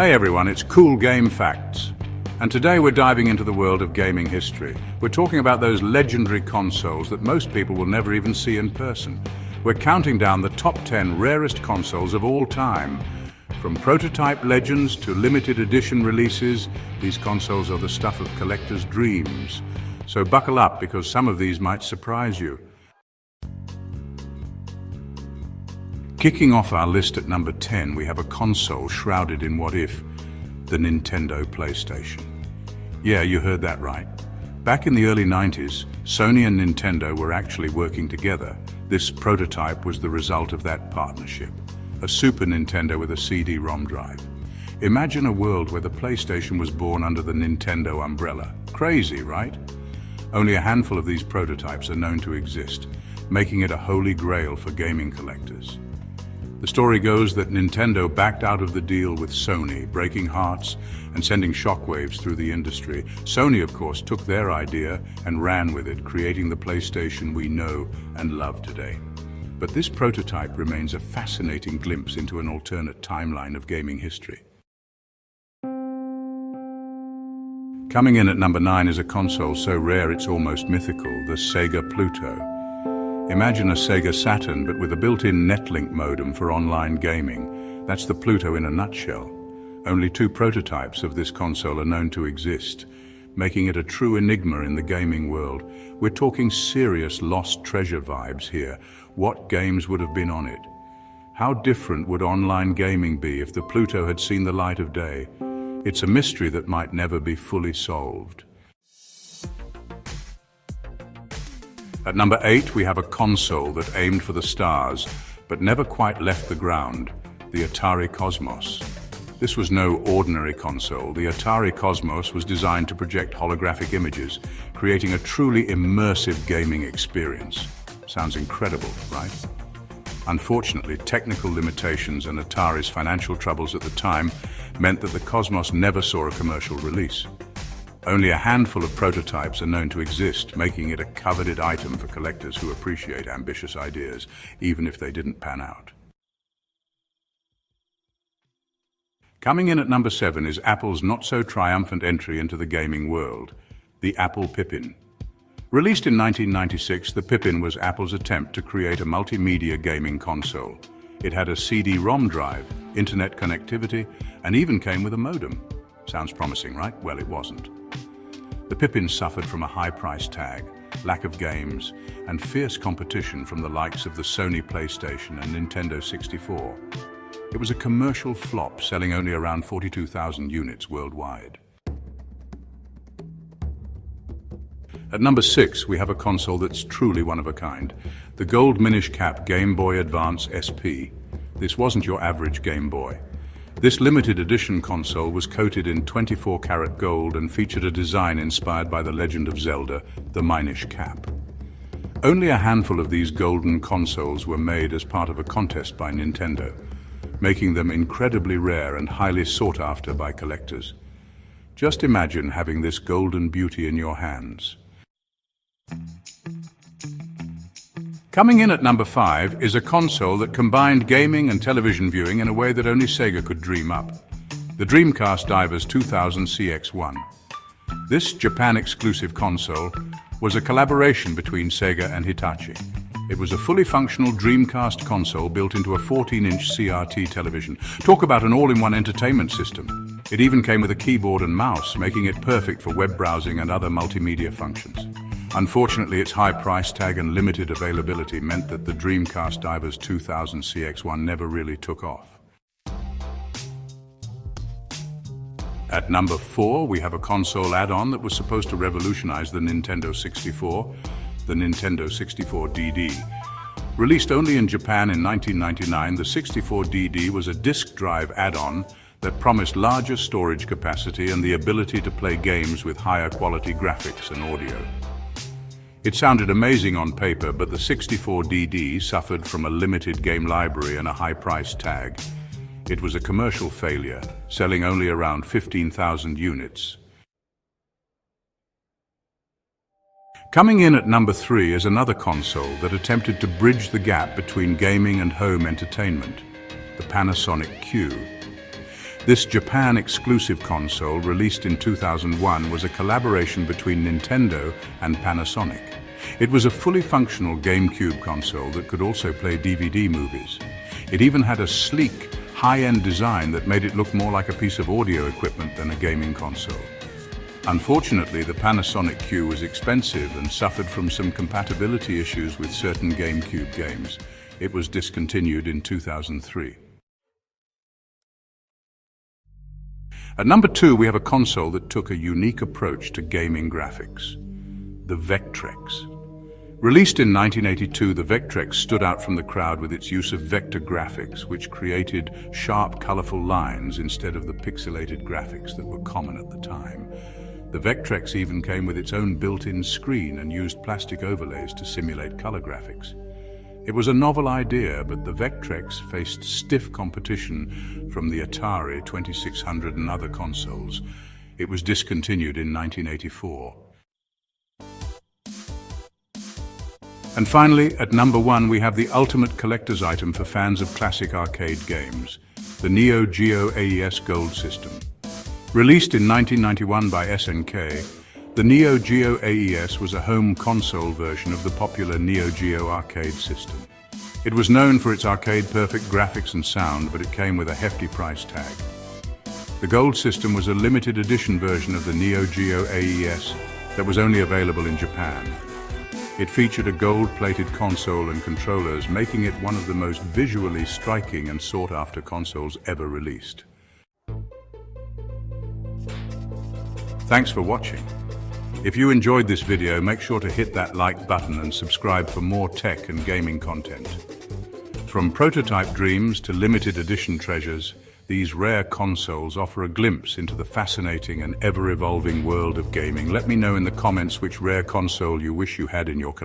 Hey everyone, it's Cool Game Facts. And today we're diving into the world of gaming history. We're talking about those legendary consoles that most people will never even see in person. We're counting down the top 10 rarest consoles of all time. From prototype legends to limited edition releases, these consoles are the stuff of collectors' dreams. So buckle up because some of these might surprise you. Kicking off our list at number 10, we have a console shrouded in what if, the Nintendo PlayStation. Yeah, you heard that right. Back in the early 90s, Sony and Nintendo were actually working together. This prototype was the result of that partnership. A Super Nintendo with a CD-ROM drive. Imagine a world where the PlayStation was born under the Nintendo umbrella. Crazy, right? Only a handful of these prototypes are known to exist, making it a holy grail for gaming collectors. The story goes that Nintendo backed out of the deal with Sony, breaking hearts and sending shockwaves through the industry. Sony, of course, took their idea and ran with it, creating the PlayStation we know and love today. But this prototype remains a fascinating glimpse into an alternate timeline of gaming history. Coming in at number 9 is a console so rare it's almost mythical, the Sega Pluto. Imagine a Sega Saturn, but with a built-in Netlink modem for online gaming. That's the Pluto in a nutshell. Only 2 prototypes of this console are known to exist, making it a true enigma in the gaming world. We're talking serious lost treasure vibes here. What games would have been on it? How different would online gaming be if the Pluto had seen the light of day? It's a mystery that might never be fully solved. At number 8, we have a console that aimed for the stars, but never quite left the ground, the Atari Cosmos. This was no ordinary console. The Atari Cosmos was designed to project holographic images, creating a truly immersive gaming experience. Sounds incredible, right? Unfortunately, technical limitations and Atari's financial troubles at the time meant that the Cosmos never saw a commercial release. Only a handful of prototypes are known to exist, making it a coveted item for collectors who appreciate ambitious ideas, even if they didn't pan out. Coming in at number 7 is Apple's not-so-triumphant entry into the gaming world, the Apple Pippin. Released in 1996, the Pippin was Apple's attempt to create a multimedia gaming console. It had a CD-ROM drive, internet connectivity, and even came with a modem. Sounds promising, right? Well, it wasn't. The Pippin suffered from a high price tag, lack of games, and fierce competition from the likes of the Sony PlayStation and Nintendo 64. It was a commercial flop, selling only around 42,000 units worldwide. At number 6, we have a console that's truly one of a kind, the gold Minish Cap Game Boy Advance SP. This wasn't your average Game Boy. This limited edition console was coated in 24-karat gold and featured a design inspired by the legend of Zelda, the Minish Cap. Only a handful of these golden consoles were made as part of a contest by Nintendo, making them incredibly rare and highly sought after by collectors. Just imagine having this golden beauty in your hands. Coming in at number 5 is a console that combined gaming and television viewing in a way that only Sega could dream up. The Dreamcast Divers 2000 CX-1. This Japan-exclusive console was a collaboration between Sega and Hitachi. It was a fully functional Dreamcast console built into a 14-inch CRT television. Talk about an all-in-one entertainment system. It even came with a keyboard and mouse, making it perfect for web browsing and other multimedia functions. Unfortunately, its high price tag and limited availability meant that the Dreamcast Divers 2000 CX-1 never really took off. At number 4, we have a console add-on that was supposed to revolutionize the Nintendo 64, the Nintendo 64DD. Released only in Japan in 1999, the 64DD was a disk drive add-on that promised larger storage capacity and the ability to play games with higher quality graphics and audio. It sounded amazing on paper, but the 64DD suffered from a limited game library and a high price tag. It was a commercial failure, selling only around 15,000 units. Coming in at number 3 is another console that attempted to bridge the gap between gaming and home entertainment, the Panasonic Q. This Japan-exclusive console, released in 2001, was a collaboration between Nintendo and Panasonic. It was a fully functional GameCube console that could also play DVD movies. It even had a sleek, high-end design that made it look more like a piece of audio equipment than a gaming console. Unfortunately, the Panasonic Q was expensive and suffered from some compatibility issues with certain GameCube games. It was discontinued in 2003. At number 2, we have a console that took a unique approach to gaming graphics, the Vectrex. Released in 1982, the Vectrex stood out from the crowd with its use of vector graphics, which created sharp, colorful lines instead of the pixelated graphics that were common at the time. The Vectrex even came with its own built-in screen and used plastic overlays to simulate color graphics. It was a novel idea, but the Vectrex faced stiff competition from the Atari 2600 and other consoles. It was discontinued in 1984. And finally, at number 1, we have the ultimate collector's item for fans of classic arcade games, the Neo Geo AES Gold System. Released in 1991 by SNK, the Neo Geo AES was a home console version of the popular Neo Geo arcade system. It was known for its arcade-perfect graphics and sound, but it came with a hefty price tag. The Gold System was a limited edition version of the Neo Geo AES that was only available in Japan. It featured a gold-plated console and controllers, making it one of the most visually striking and sought-after consoles ever released. Thanks for watching. If you enjoyed this video, make sure to hit that like button and subscribe for more tech and gaming content. From prototype dreams to limited edition treasures, these rare consoles offer a glimpse into the fascinating and ever-evolving world of gaming. Let me know in the comments which rare console you wish you had in your collection.